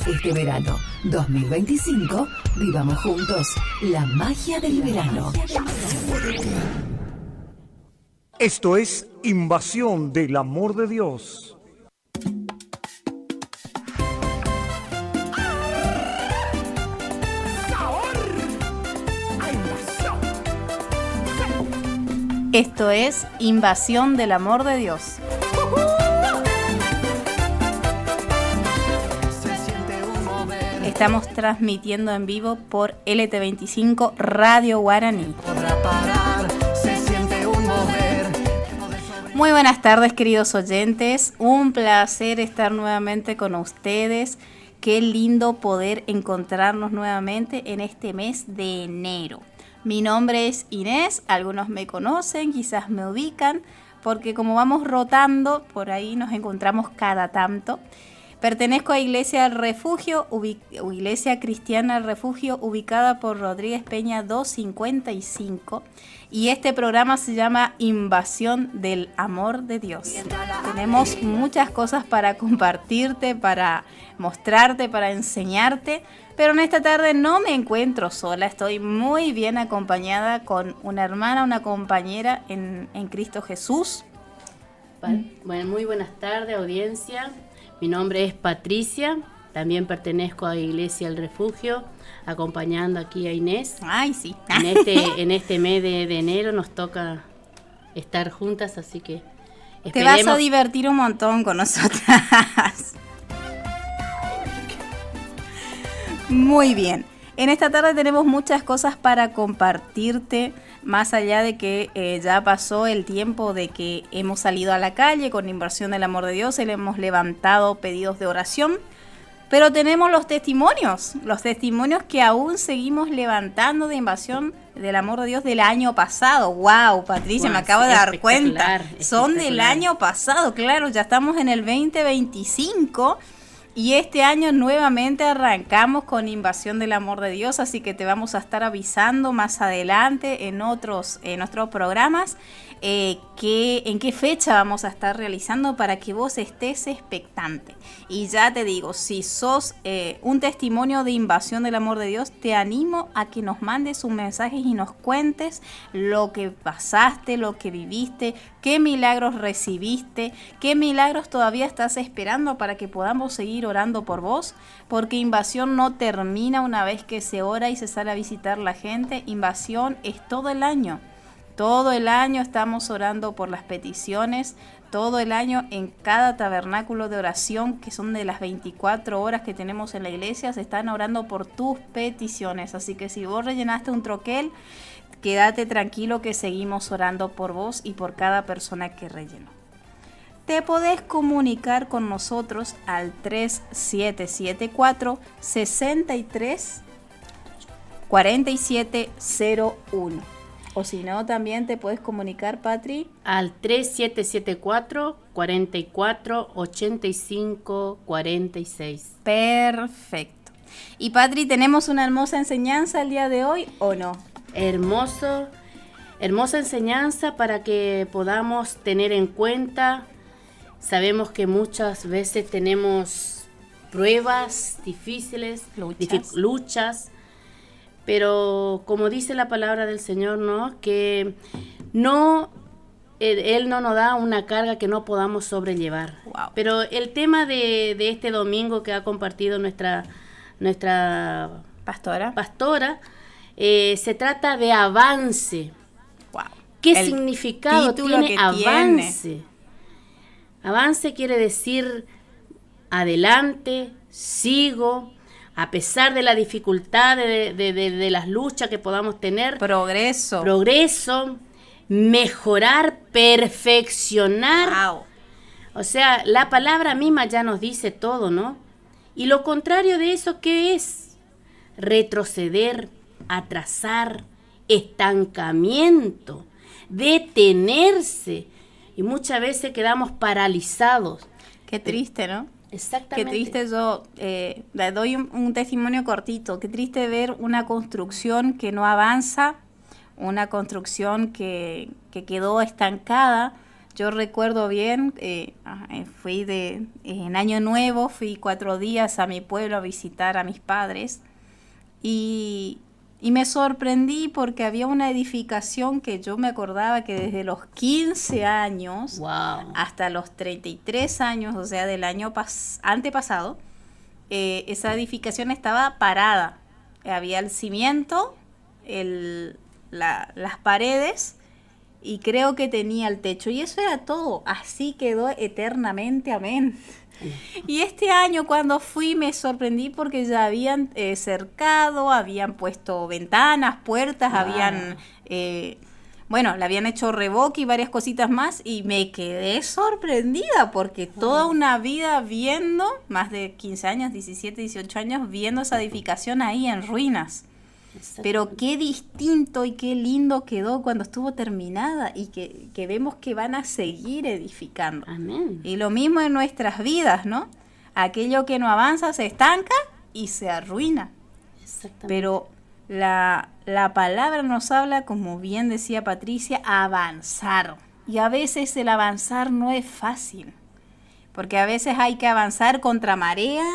Este verano 2025, vivamos juntos la magia del verano. Esto es Invasión del Amor de Dios. Esto es Invasión del Amor de Dios. Estamos transmitiendo en vivo por LT25 Radio Guaraní. Muy buenas tardes, queridos oyentes. Un placer estar nuevamente con ustedes. Qué lindo poder encontrarnos nuevamente en este mes de enero. Mi nombre es Inés, algunos me conocen, quizás me ubican, porque como vamos rotando, por ahí nos encontramos cada tanto. Pertenezco a Iglesia del Refugio, Iglesia Cristiana del Refugio, ubicada por Rodríguez Peña 255. Y este programa se llama Invasión del Amor de Dios. Tenemos muchas cosas para compartirte, para mostrarte, para enseñarte. Pero en esta tarde no me encuentro sola, estoy muy bien acompañada con una hermana, una compañera en Cristo Jesús. Bueno, muy buenas tardes, audiencia. Mi nombre es Patricia, también pertenezco a Iglesia del Refugio, acompañando aquí a Inés. Ay, sí. En este mes de enero nos toca estar juntas, así que esperemos. Te vas a divertir un montón con nosotras. Muy bien. En esta tarde tenemos muchas cosas para compartirte, más allá de que ya pasó el tiempo de que hemos salido a la calle con Invasión del Amor de Dios y le hemos levantado pedidos de oración, pero tenemos los testimonios que aún seguimos levantando de Invasión del Amor de Dios del año pasado. ¡Wow, Patricia! Me acabo de dar cuenta. Son del año pasado, claro, ya estamos en el 2025. Y este año nuevamente arrancamos con Invasión del Amor de Dios, así que te vamos a estar avisando más adelante en otros programas en qué fecha vamos a estar realizando para que vos estés expectante. Y ya te digo, si sos un testimonio de Invasión del Amor de Dios, te animo a que nos mandes un mensaje y nos cuentes lo que pasaste, lo que viviste, qué milagros recibiste, qué milagros todavía estás esperando para que podamos seguir orando por vos, porque Invasión no termina una vez que se ora y se sale a visitar la gente. Invasión es todo el año. Todo el año estamos orando por las peticiones, todo el año en cada tabernáculo de oración, que son de las 24 horas que tenemos en la iglesia, se están orando por tus peticiones. Así que si vos rellenaste un troquel, quédate tranquilo que seguimos orando por vos y por cada persona que rellenó. Te podés comunicar con nosotros al 3774 63 4701. O si no, también te puedes comunicar, Patri, al 3774 44 85 46. Perfecto. Y Patri, ¿tenemos una hermosa enseñanza el día de hoy o no? Hermosa enseñanza para que podamos tener en cuenta. Sabemos que muchas veces tenemos pruebas difíciles, luchas. Pero como dice la palabra del Señor, ¿no? Que Él no nos da una carga que no podamos sobrellevar. Wow. Pero el tema de este domingo que ha compartido nuestra pastora, se trata de avance. Wow. ¿Qué significado tiene avance? Avance quiere decir adelante, sigo. A pesar de la dificultad, de las luchas que podamos tener. Progreso, mejorar, perfeccionar. Wow. O sea, la palabra misma ya nos dice todo, ¿no? Y lo contrario de eso, ¿qué es? Retroceder, atrasar, estancamiento, detenerse. Y muchas veces quedamos paralizados. Qué triste, ¿no? Exactamente. Qué triste, yo le doy un testimonio cortito. Qué triste ver una construcción que no avanza, una construcción que quedó estancada Yo recuerdo bien, fui en Año Nuevo, fui 4 días a mi pueblo a visitar a mis padres y me sorprendí porque había una edificación que yo me acordaba que desde los 15 años Wow. hasta los 33 años, o sea, del año antepasado, esa edificación estaba parada. Había el cimiento, las paredes y creo que tenía el techo y eso era todo, así quedó eternamente, amén. Y este año cuando fui me sorprendí porque ya habían cercado, habían puesto ventanas, puertas, habían, le habían hecho revoque y varias cositas más y me quedé sorprendida porque toda una vida viendo, más de 15 años, 17, 18 años, viendo esa edificación ahí en ruinas. Pero qué distinto y qué lindo quedó cuando estuvo terminada y que vemos que van a seguir edificando. Amén. Y lo mismo en nuestras vidas, ¿no? Aquello que no avanza se estanca y se arruina. Exactamente. Pero la palabra nos habla, como bien decía Patricia, avanzar. Y a veces el avanzar no es fácil, porque a veces hay que avanzar contra marea,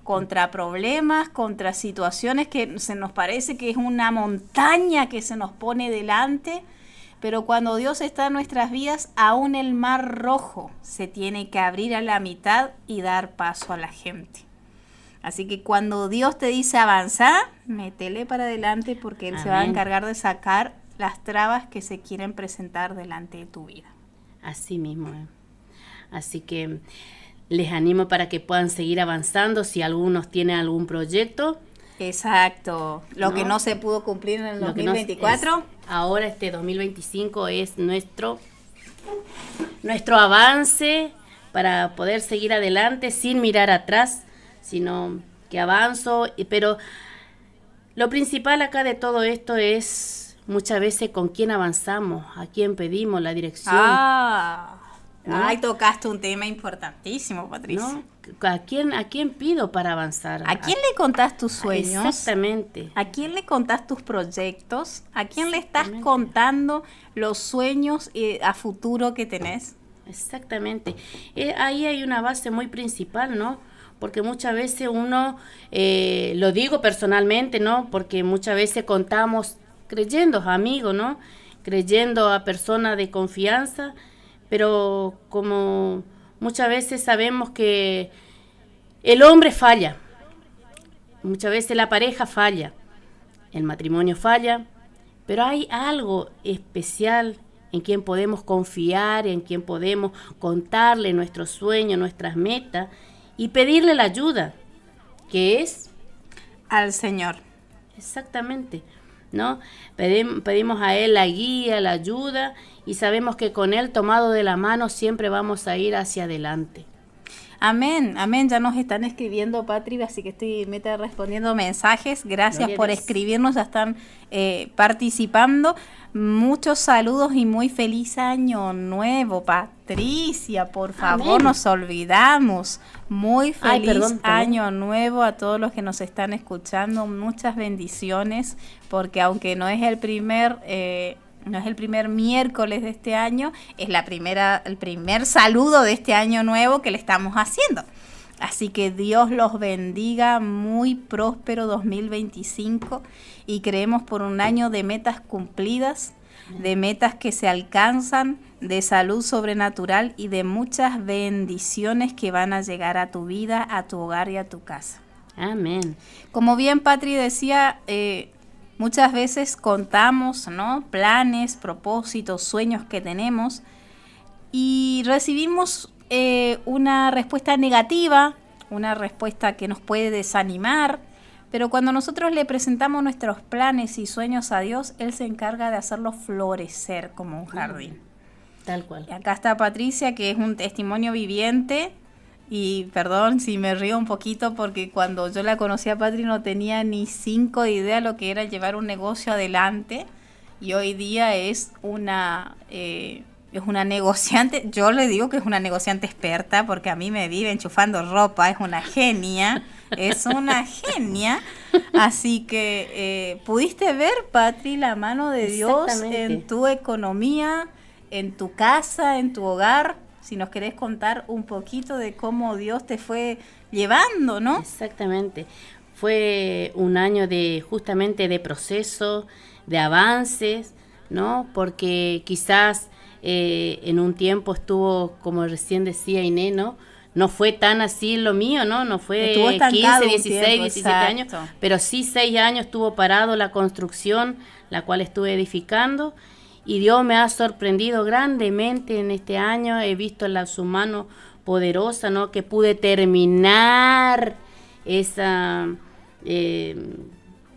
contra problemas, contra situaciones que se nos parece que es una montaña que se nos pone delante, pero cuando Dios está en nuestras vidas, aún el mar rojo se tiene que abrir a la mitad y dar paso a la gente. Así que cuando Dios te dice avanzar, métele para adelante porque Él se va a encargar de sacar las trabas que se quieren presentar delante de tu vida. Así mismo. Así que les animo para que puedan seguir avanzando si algunos tienen algún proyecto. Exacto. Lo que no se pudo cumplir en el 2024. Ahora este 2025 es nuestro avance para poder seguir adelante sin mirar atrás, sino que avanzo. Pero lo principal acá de todo esto es muchas veces con quién avanzamos, a quién pedimos la dirección. ¿no? Ay, tocaste un tema importantísimo, Patricia. ¿No? ¿A quién pido para avanzar? ¿A quién le contás tus sueños? Exactamente. ¿A quién le contás tus proyectos? ¿A quién le estás contando los sueños a futuro que tenés? Exactamente. Ahí hay una base muy principal, ¿no? Porque muchas veces uno, lo digo personalmente, ¿no? Porque muchas veces contamos creyendo a amigos, ¿no? Creyendo a personas de confianza, pero como muchas veces sabemos que el hombre falla, muchas veces la pareja falla, el matrimonio falla, pero hay algo especial en quien podemos confiar, en quien podemos contarle nuestros sueños, nuestras metas y pedirle la ayuda, que es al Señor. Exactamente, ¿no? Pedimos a Él la guía, la ayuda y sabemos que con Él tomado de la mano siempre vamos a ir hacia adelante. Amén, amén. Ya nos están escribiendo, Patri, así que estoy respondiendo mensajes. Gracias por escribirnos, ya están participando. Muchos saludos y muy feliz año nuevo, Patricia. Por favor, amén. Nos olvidamos. Muy feliz año nuevo a todos los que nos están escuchando. Muchas bendiciones, porque aunque no es el primer miércoles de este año, es el primer saludo de este año nuevo que le estamos haciendo. Así que Dios los bendiga, muy próspero 2025 y creemos por un año de metas cumplidas, de metas que se alcanzan, de salud sobrenatural y de muchas bendiciones que van a llegar a tu vida, a tu hogar y a tu casa. Amén. Como bien Patri decía, muchas veces contamos, ¿no? Planes, propósitos, sueños que tenemos y recibimos una respuesta negativa, una respuesta que nos puede desanimar, pero cuando nosotros le presentamos nuestros planes y sueños a Dios, Él se encarga de hacerlos florecer como un jardín. Tal cual. Y acá está Patricia, que es un testimonio viviente. Y perdón si me río un poquito porque cuando yo la conocí a Patri no tenía ni 5 de idea lo que era llevar un negocio adelante. Y hoy día es una negociante, yo le digo que es una negociante experta porque a mí me vive enchufando ropa, es una genia. Así que pudiste ver, Patri, la mano de Dios en tu economía, en tu casa, en tu hogar, si nos querés contar un poquito de cómo Dios te fue llevando, ¿no? Exactamente. Fue un año justamente de proceso, de avances, ¿no? Porque quizás en un tiempo estuvo, como recién decía Inés, ¿no? No fue tan así lo mío, ¿no? No fue 15, 16, 17 años, pero sí 6 años estuvo parado la construcción, la cual estuve edificando, y Dios me ha sorprendido grandemente en este año. He visto su mano poderosa, ¿no? Que pude terminar esa...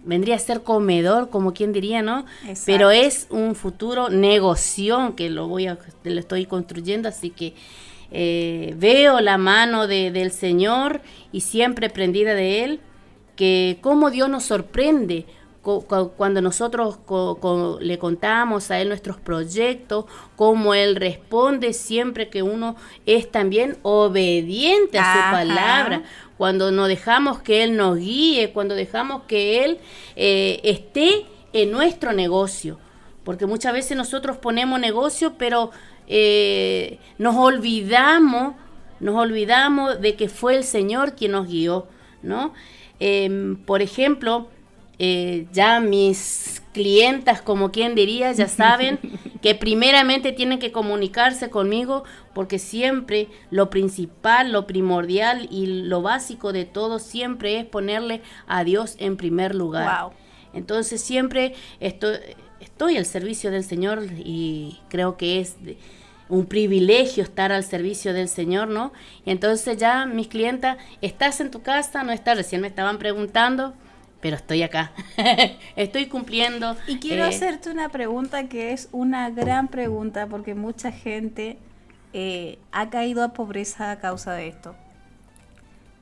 vendría a ser comedor, como quien diría, ¿no? Exacto. Pero es un futuro negocio que lo estoy construyendo, así que veo la mano del Señor y siempre prendida de Él, que cómo Dios nos sorprende cuando nosotros le contamos a Él nuestros proyectos, cómo Él responde siempre que uno es también obediente a su palabra, cuando nos dejamos que Él nos guíe, cuando dejamos que Él esté en nuestro negocio, porque muchas veces nosotros ponemos negocio, pero nos olvidamos de que fue el Señor quien nos guió, ¿no? Por ejemplo, ya mis clientas, como quien diría, ya saben que primeramente tienen que comunicarse conmigo, porque siempre lo principal, lo primordial y lo básico de todo siempre es ponerle a Dios en primer lugar. Wow. Entonces siempre estoy al servicio del Señor, y creo que es un privilegio estar al servicio del Señor, ¿no? Y entonces ya mis clientas, ¿estás en tu casa? ¿No estás? Recién me estaban preguntando, pero estoy acá, estoy cumpliendo. Y quiero hacerte una pregunta que es una gran pregunta, porque mucha gente ha caído a pobreza a causa de esto.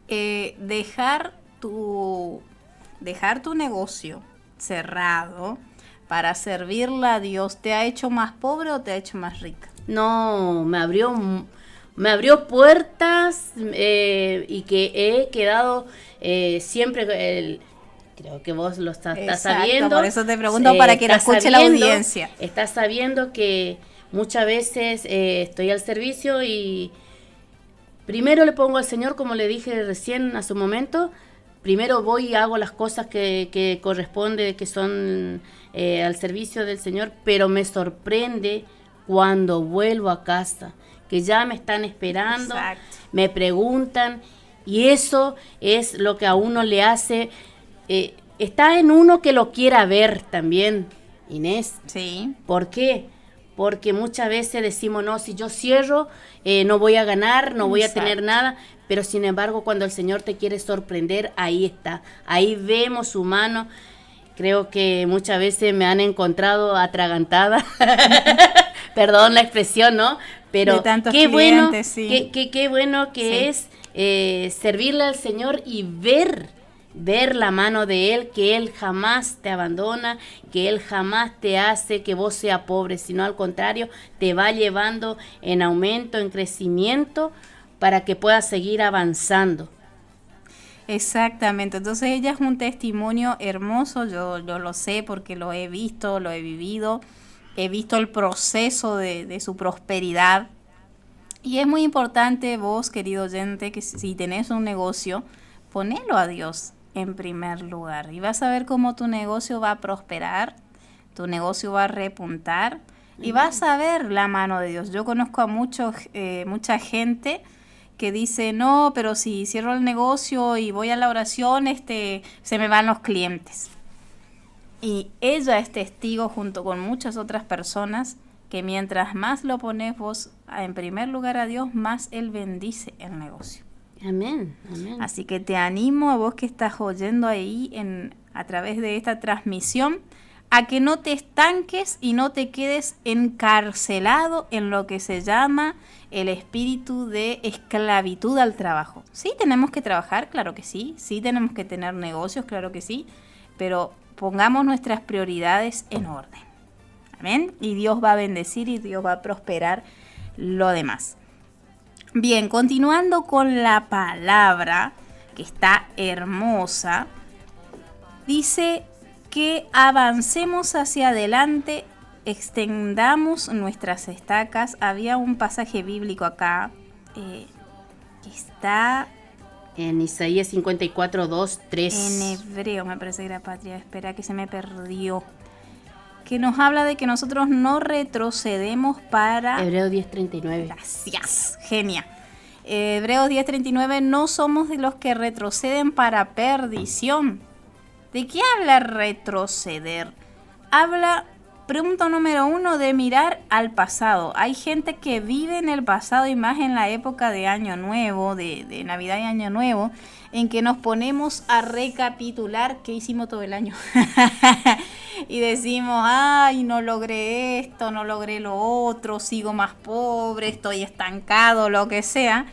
Dejar tu negocio cerrado para servirle a Dios, ¿te ha hecho más pobre o te ha hecho más rica? No, me abrió puertas, y que he quedado siempre... Creo que vos lo estás sabiendo. Por eso te pregunto, para que lo escuche la audiencia. Estás sabiendo que muchas veces estoy al servicio y primero le pongo al Señor, como le dije recién a su momento. Primero voy y hago las cosas que corresponde, que son al servicio del Señor, pero me sorprende cuando vuelvo a casa, que ya me están esperando, exacto, me preguntan, y eso es lo que a uno le hace... está en uno que lo quiera ver también, Inés. Sí. ¿Por qué? Porque muchas veces decimos, no, si yo cierro, no voy a ganar, no voy a tener nada, pero sin embargo, cuando el Señor te quiere sorprender, ahí está, ahí vemos su mano. Creo que muchas veces me han encontrado atragantada, perdón la expresión, ¿no? Pero qué bueno, sí, qué bueno que sí, es servirle al Señor y ver la mano de Él, que Él jamás te abandona, que Él jamás te hace que vos seas pobre, sino al contrario, te va llevando en aumento, en crecimiento, para que puedas seguir avanzando. Exactamente, entonces ella es un testimonio hermoso, yo lo sé porque lo he visto, lo he vivido, he visto el proceso de su prosperidad, y es muy importante vos, querido oyente, que si tenés un negocio, ponelo a Dios en primer lugar y vas a ver cómo tu negocio va a prosperar, tu negocio va a repuntar y vas a ver la mano de Dios. Yo conozco a mucha gente que dice, no, pero si cierro el negocio y voy a la oración, se me van los clientes. Y ella es testigo junto con muchas otras personas que mientras más lo pones vos en primer lugar a Dios, más Él bendice el negocio. Amén, amén. Así que te animo a vos que estás oyendo ahí a través de esta transmisión, a que no te estanques y no te quedes encarcelado en lo que se llama el espíritu de esclavitud al trabajo. Sí tenemos que trabajar, claro que sí tenemos que tener negocios, claro que sí, pero pongamos nuestras prioridades en orden. Amén. Y Dios va a bendecir y Dios va a prosperar lo demás. Bien, continuando con la palabra, que está hermosa, dice que avancemos hacia adelante extendamos nuestras estacas. Había un pasaje bíblico acá que está en Isaías 54, 2, 3. en hebreo, me parece que era, Patria, espera que se me perdió, que nos habla de que nosotros no retrocedemos para... Hebreo 10:39. Gracias, genia. Hebreos 10:39, no somos de los que retroceden para perdición. ¿De qué habla retroceder? Habla, punto número 1, de mirar al pasado. Hay gente que vive en el pasado y más en la época de Año Nuevo, de Navidad y Año Nuevo, en que nos ponemos a recapitular qué hicimos todo el año. Y decimos, ay, no logré esto, no logré lo otro, sigo más pobre, estoy estancado, lo que sea.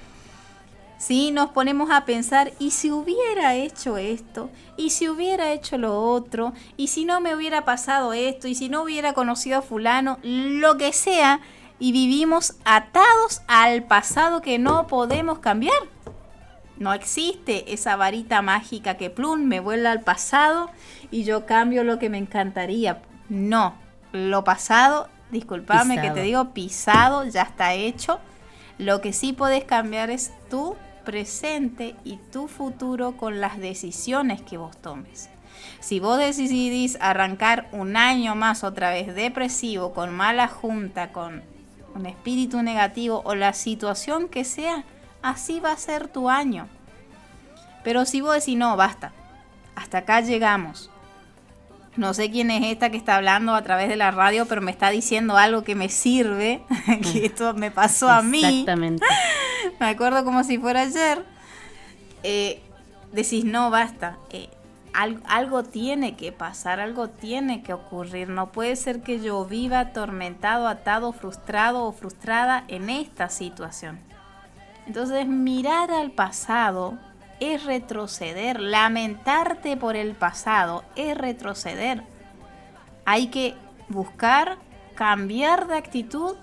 Sí, nos ponemos a pensar, ¿y si hubiera hecho esto? ¿Y si hubiera hecho lo otro? ¿Y si no me hubiera pasado esto? ¿Y si no hubiera conocido a fulano? Lo que sea. Y vivimos atados al pasado que no podemos cambiar. No existe esa varita mágica que plum, me vuela al pasado y yo cambio lo que me encantaría. No, lo pasado, discúlpame Pisado. que te digo, pisado, ya está hecho. Lo que sí puedes cambiar es tu presente y tu futuro con las decisiones que vos tomes. Si vos decidís arrancar un año más otra vez depresivo, con mala junta, con un espíritu negativo o la situación que sea, así va a ser tu año. Pero si vos decís, no, basta, hasta acá llegamos. No sé quién es esta que está hablando a través de la radio, pero me está diciendo algo que me sirve, que esto me pasó a mí. Exactamente. Me acuerdo como si fuera ayer. Decís, no, basta. Algo tiene que pasar, algo tiene que ocurrir. No puede ser que yo viva atormentado, atado, frustrado o frustrada en esta situación. Entonces, mirar al pasado es retroceder. Lamentarte por el pasado es retroceder. Hay que buscar cambiar de actitud,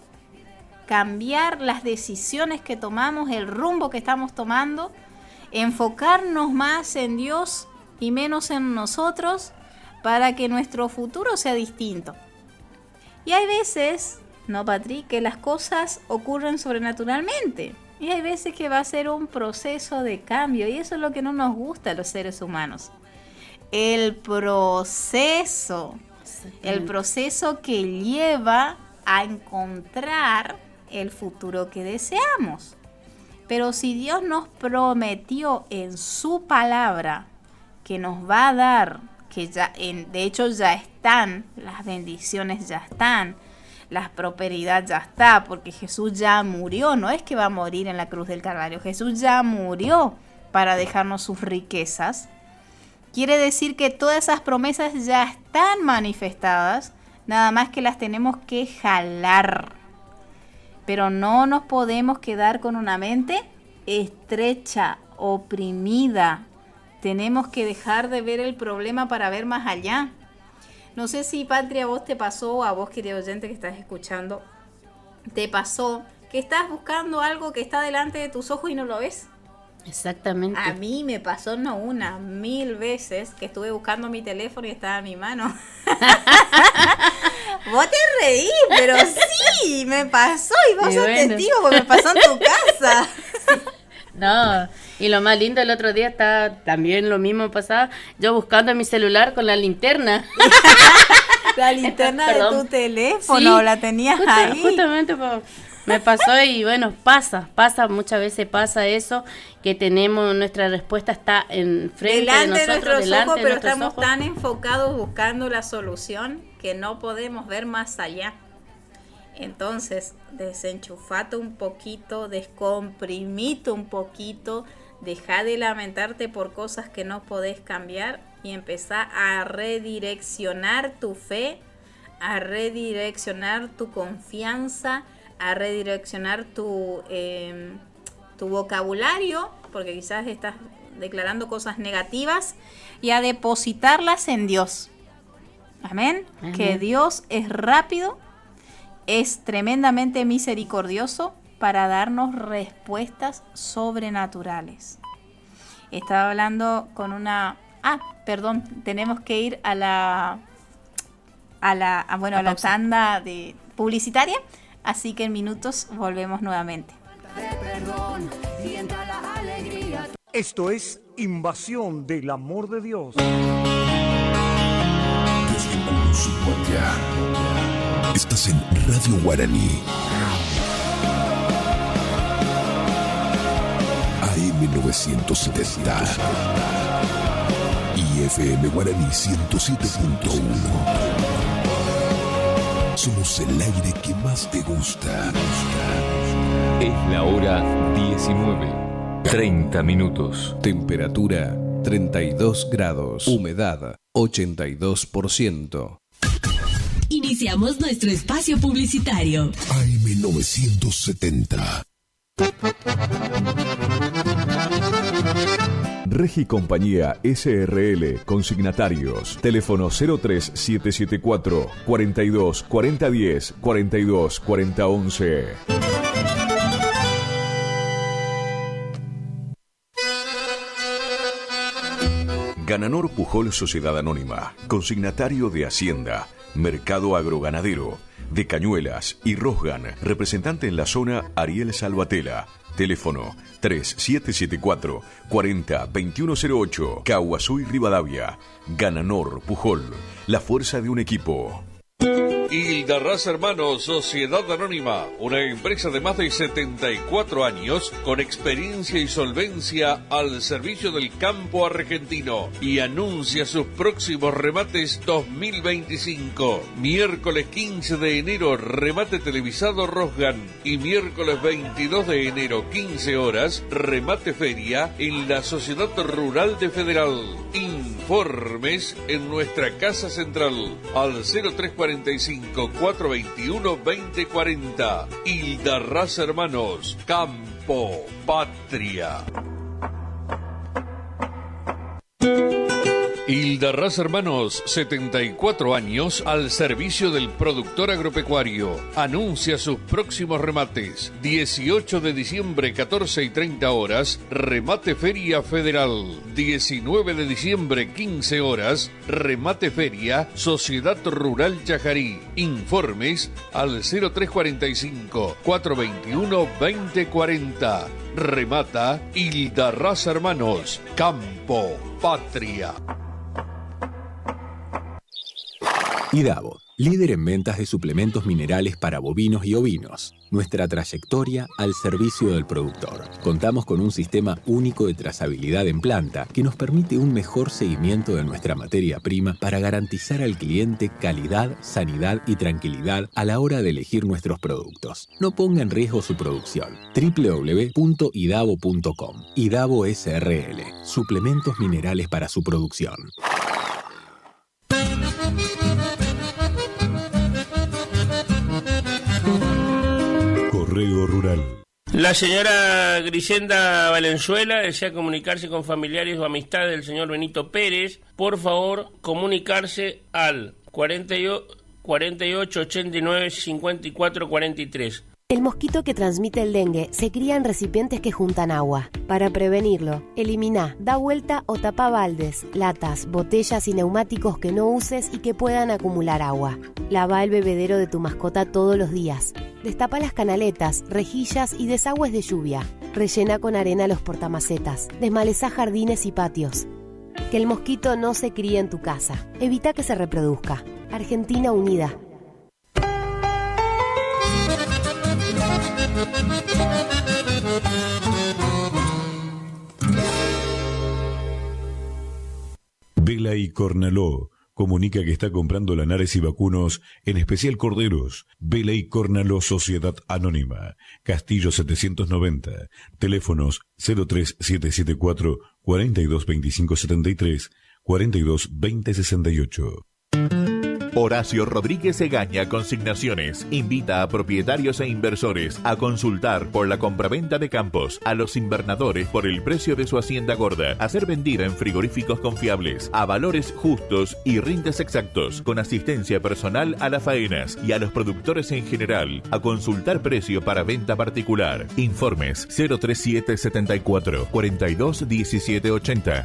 cambiar las decisiones que tomamos, el rumbo que estamos tomando, enfocarnos más en Dios y menos en nosotros para que nuestro futuro sea distinto. Y hay veces, ¿no, Patri?, que las cosas ocurren sobrenaturalmente. Y hay veces que va a ser un proceso de cambio. Y eso es lo que no nos gusta a los seres humanos. El proceso que lleva a encontrar el futuro que deseamos. Pero si Dios nos prometió en su palabra que nos va a dar, que ya, de hecho ya están, las bendiciones ya están, la prosperidad ya está, porque Jesús ya murió, no es que va a morir en la cruz del Calvario, Jesús ya murió para dejarnos sus riquezas. Quiere decir que todas esas promesas ya están manifestadas, nada más que las tenemos que jalar. Pero no nos podemos quedar con una mente estrecha, oprimida. Tenemos que dejar de ver el problema para ver más allá. No sé si, Patria, a vos te pasó, a vos, querido oyente que estás escuchando, te pasó que estás buscando algo que está delante de tus ojos y no lo ves. Exactamente. A mí me pasó no una, 1000 veces que estuve buscando mi teléfono y estaba en mi mano. Vos te reís, pero sí, me pasó y vos sos testigo porque me pasó en tu casa. No, y lo más lindo, el otro día estaba también lo mismo pasaba, yo buscando en mi celular con la linterna. La linterna de tu teléfono, sí, la tenías ahí. Justamente me pasó y bueno, pasa, muchas veces pasa eso, que tenemos, nuestra respuesta está enfrente delante de nosotros, delante de nuestros ojos, pero estamos tan enfocados buscando la solución que no podemos ver más allá. Entonces, desenchufate un poquito, descomprimite un poquito, deja de lamentarte por cosas que no podés cambiar y empezá a redireccionar tu fe, a redireccionar tu confianza, a redireccionar tu vocabulario, porque quizás estás declarando cosas negativas, y a depositarlas en Dios. Amén. Que Dios es rápido, es tremendamente misericordioso para darnos respuestas sobrenaturales. Estaba hablando con una... tenemos que ir a a la tanda publicitaria, así que en minutos volvemos nuevamente. Esto es Invasión del Amor de Dios. Desde Culucihuatía, estás en Radio Guaraní. AM 970 y FM Guaraní 107.1. Somos el aire que más te gusta. Es la hora 19:30. Temperatura 32 grados. Humedad 82%. Iniciamos nuestro espacio publicitario. AM 970. Regi Compañía SRL, consignatarios, teléfono 03774 42 40 10 42 40 11. Gananor Pujol Sociedad Anónima, consignatario de Hacienda, Mercado Agroganadero, de Cañuelas y Rosgan, representante en la zona Ariel Salvatella. Teléfono 3774 40 2108, Caguazú y Rivadavia. Gananor Pujol, la fuerza de un equipo. Hildarraz Hermanos, Sociedad Anónima, una empresa de más de 74 años con experiencia y solvencia al servicio del campo argentino y anuncia sus próximos remates 2025. Miércoles 15 de enero, remate televisado Rosgan, y miércoles 22 de enero, 15 horas, remate feria en la Sociedad Rural de Federal. Informes en nuestra casa central al 0345 421 2040. Hildarraz Hermanos, Campo Patria. Hildarraz Hermanos, 74 años al servicio del productor agropecuario. Anuncia sus próximos remates. 18 de diciembre, 14 y 30 horas, remate feria federal. 19 de diciembre, 15 horas, remate feria, Sociedad Rural Chajarí. Informes al 0345 421 2040. Remata Hildarraz Hermanos, Campo Patria. IDAVO, líder en ventas de suplementos minerales para bovinos y ovinos. Nuestra trayectoria al servicio del productor. Contamos con un sistema único de trazabilidad en planta que nos permite un mejor seguimiento de nuestra materia prima para garantizar al cliente calidad, sanidad y tranquilidad a la hora de elegir nuestros productos. No ponga en riesgo su producción. www.idavo.com. IDAVO SRL. Suplementos minerales para su producción. Correo Rural. La señora Grisenda Valenzuela desea comunicarse con familiares o amistades del señor Benito Pérez. Por favor, comunicarse al 48 89 54 43. El mosquito que transmite el dengue se cría en recipientes que juntan agua. Para prevenirlo, elimina, da vuelta o tapa baldes, latas, botellas y neumáticos que no uses y que puedan acumular agua. Lava el bebedero de tu mascota todos los días. Destapa las canaletas, rejillas y desagües de lluvia. Rellena con arena los portamacetas. Desmaleza jardines y patios. Que el mosquito no se críe en tu casa. Evita que se reproduzca. Argentina Unida. Vela y Cornaló comunica que está comprando lanares y vacunos, en especial corderos. Vela y Cornaló Sociedad Anónima, Castillo 790, teléfonos 03774 42 25 73 42 20 68. Horacio Rodríguez Egaña Consignaciones invita a propietarios e inversores a consultar por la compraventa de campos, a los invernadores por el precio de su hacienda gorda, a ser vendida en frigoríficos confiables, a valores justos y rindes exactos, con asistencia personal a las faenas y a los productores en general, a consultar precio para venta particular. Informes 03774 42 17 80.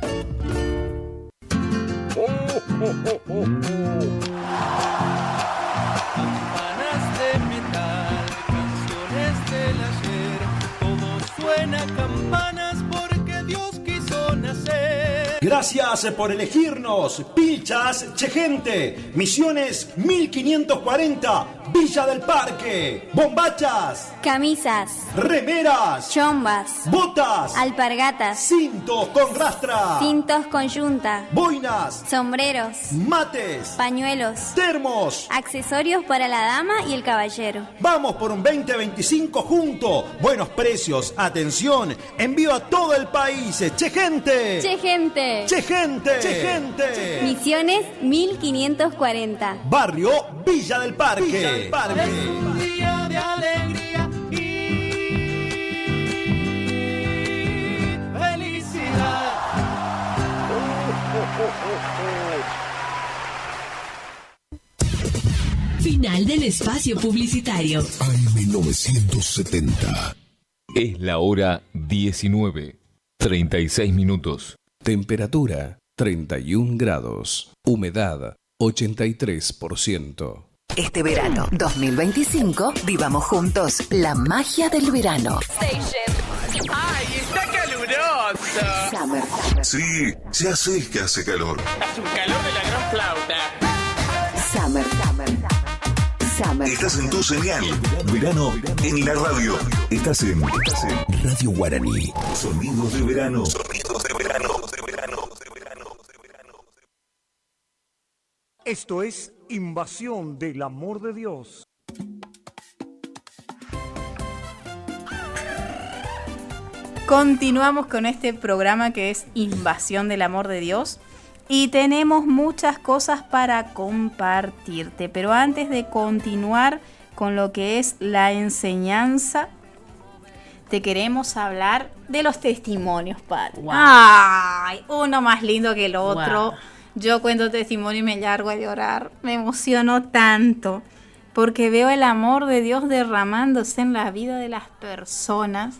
Gracias por elegirnos. Pilchas Chegente. Misiones 1540. Villa del Parque. Bombachas. Camisas. Remeras. Chombas. Botas. Alpargatas. Cintos con rastra. Cintos con yunta. Boinas. Sombreros. Mates. Pañuelos. Termos. Accesorios para la dama y el caballero. Vamos por un 2025 juntos. Buenos precios. Atención. Envío a todo el país. Chegente. Chegente. Chegente. Chegente. Misiones 1540. Barrio Villa del Parque. Villa del Parque. Es un día de alegría y felicidad. Final del espacio publicitario. AM970. Es la hora 19, 36 minutos. Temperatura 31 grados. Humedad 83%. Este verano 2025 vivamos juntos la magia del verano. ¡Ay, está caluroso! Summer. Sí, ya sé que hace calor. Hace un calor de la gran flauta. Summer. Estás en tu señal. Verano en la radio. Estás en Radio Guaraní. Sonidos de verano. Sonidos de verano. Esto es Invasión del Amor de Dios. Continuamos con este programa que es Invasión del Amor de Dios y tenemos muchas cosas para compartirte, pero antes de continuar con lo que es la enseñanza, te queremos hablar de los testimonios, Pat. Wow. Ay, uno más lindo que el otro. Wow. Yo cuento testimonio y me largo a llorar, me emociono tanto porque veo el amor de Dios derramándose en la vida de las personas.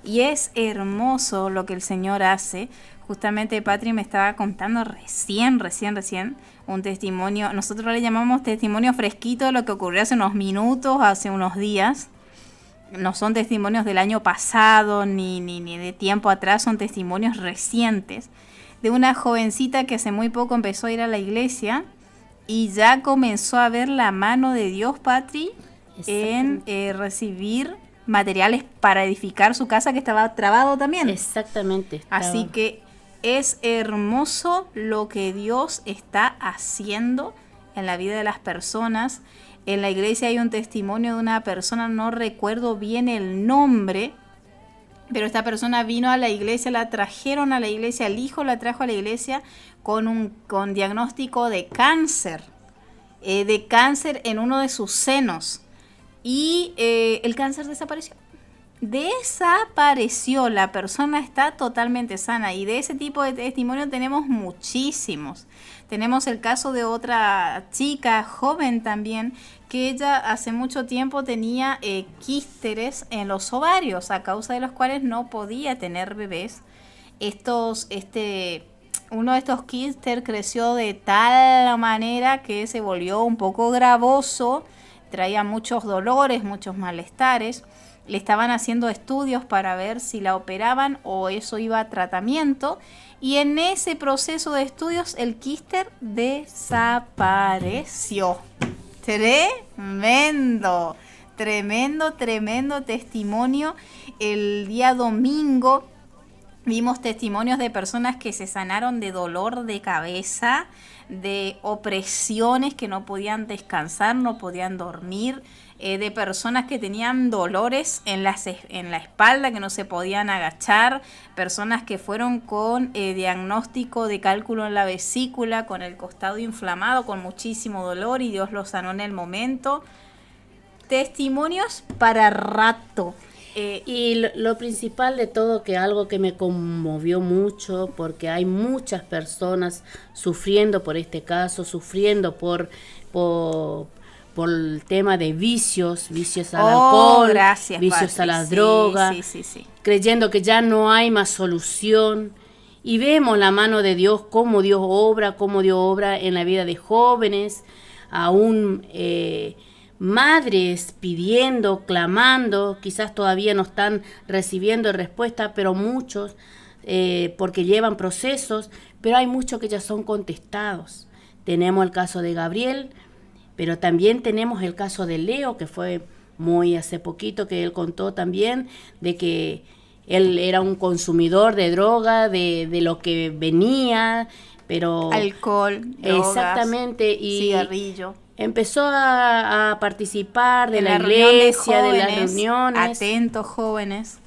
Y es hermoso lo que el Señor hace. Justamente Patri me estaba contando recién un testimonio. Nosotros le llamamos testimonio fresquito de lo que ocurrió hace unos minutos, hace unos días. No son testimonios del año pasado ni de tiempo atrás, son testimonios recientes. De una jovencita que hace muy poco empezó a ir a la iglesia y ya comenzó a ver la mano de Dios, Patri, en recibir materiales para edificar su casa que estaba trabado también. Exactamente. Así que es hermoso lo que Dios está haciendo en la vida de las personas. En la iglesia hay un testimonio de una persona, no recuerdo bien el nombre, pero esta persona vino a la iglesia, la trajeron a la iglesia, el hijo la trajo a la iglesia con diagnóstico de cáncer en uno de sus senos. Y el cáncer desapareció. La persona está totalmente sana. Y de ese tipo de testimonio tenemos muchísimos. Tenemos el caso de otra chica joven también, que ella hace mucho tiempo tenía quísteres en los ovarios, a causa de los cuales no podía tener bebés. Uno de estos quísteres creció de tal manera que se volvió un poco gravoso, traía muchos dolores, muchos malestares. Le estaban haciendo estudios para ver si la operaban o eso iba a tratamiento. Y en ese proceso de estudios el quíster desapareció. Tremendo testimonio. El día domingo vimos testimonios de personas que se sanaron de dolor de cabeza, de opresiones, que no podían descansar, no podían dormir, de personas que tenían dolores en la espalda, que no se podían agachar, personas que fueron con diagnóstico de cálculo en la vesícula, con el costado inflamado, con muchísimo dolor, y Dios los sanó en el momento. Testimonios para rato. Y lo principal de todo, que algo que me conmovió mucho, porque hay muchas personas sufriendo por este caso, sufriendo por el tema de vicios al alcohol, vicios a las drogas, sí. creyendo que ya no hay más solución. Y vemos la mano de Dios, cómo Dios obra en la vida de jóvenes, aún madres pidiendo, clamando, quizás todavía no están recibiendo respuesta, pero muchos porque llevan procesos, pero hay muchos que ya son contestados. Tenemos el caso de Gabriel, pero también tenemos el caso de Leo, que fue muy hace poquito, que él contó también de que él era un consumidor de droga, de lo que venía, pero... Alcohol, drogas, exactamente, y cigarrillo. Empezó a participar de la reunión de iglesia, de las jóvenes, reuniones. Atentos jóvenes.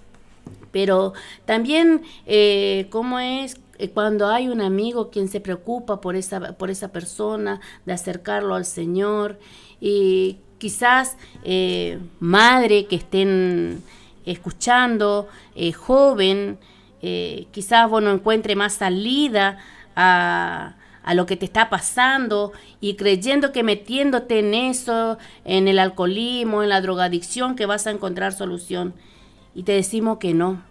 Pero también, ¿cómo es? Cuando hay un amigo quien se preocupa por esa persona, de acercarlo al Señor, y quizás madre que estén escuchando, joven, quizás vos no encuentre más salida a lo que te está pasando y creyendo que metiéndote en eso, en el alcoholismo, en la drogadicción, que vas a encontrar solución. Y te decimos que no,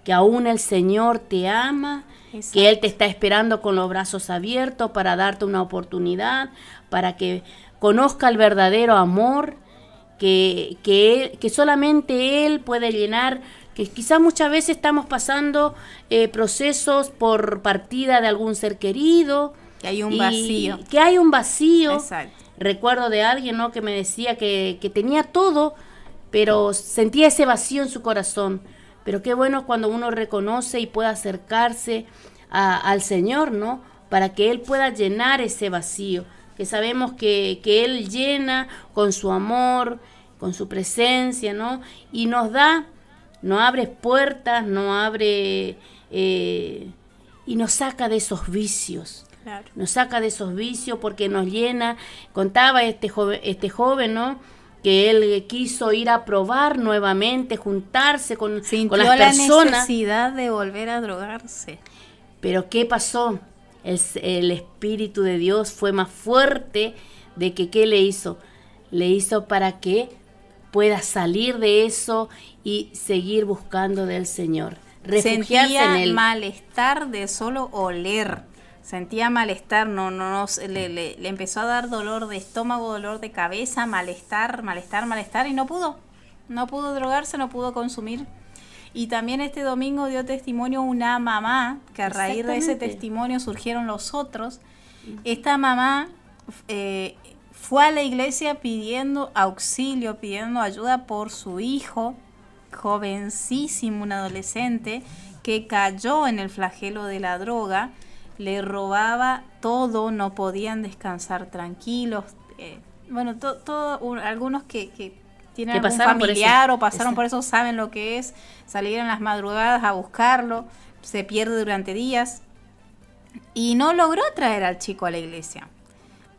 que aún el Señor te ama, exacto, que Él te está esperando con los brazos abiertos para darte una oportunidad, para que conozca el verdadero amor, que solamente Él puede llenar, que quizás muchas veces estamos pasando procesos por partida de algún ser querido. Que hay un vacío. Que hay un vacío. Exacto. Recuerdo de alguien, ¿no?, que me decía que tenía todo, pero sentía ese vacío en su corazón. Pero qué bueno cuando uno reconoce y puede acercarse al Señor, ¿no?, para que Él pueda llenar ese vacío, que sabemos que Él llena con su amor, con su presencia, ¿no?, y nos abre puertas, y nos saca de esos vicios. Claro. Nos saca de esos vicios porque nos llena. Contaba este joven, ¿no?, que él quiso ir a probar nuevamente, juntarse con las personas. La necesidad de volver a drogarse. Pero ¿qué pasó? El Espíritu de Dios fue más fuerte de que ¿qué le hizo? Le hizo para que pueda salir de eso y seguir buscando del Señor. Refugiarse en Él. Malestar de solo oler. Sentía malestar, le empezó a dar dolor de estómago, dolor de cabeza, malestar, y no pudo drogarse, no pudo consumir. Y también este domingo dio testimonio una mamá, que a raíz de ese testimonio surgieron los otros. Esta mamá fue a la iglesia pidiendo auxilio, pidiendo ayuda por su hijo, jovencísimo, un adolescente, que cayó en el flagelo de la droga. Le robaba todo, no podían descansar tranquilos. Algunos que tienen algún familiar o pasaron por eso saben lo que es salir en las madrugadas a buscarlo. Se pierde durante días. Y no logró traer al chico a la iglesia.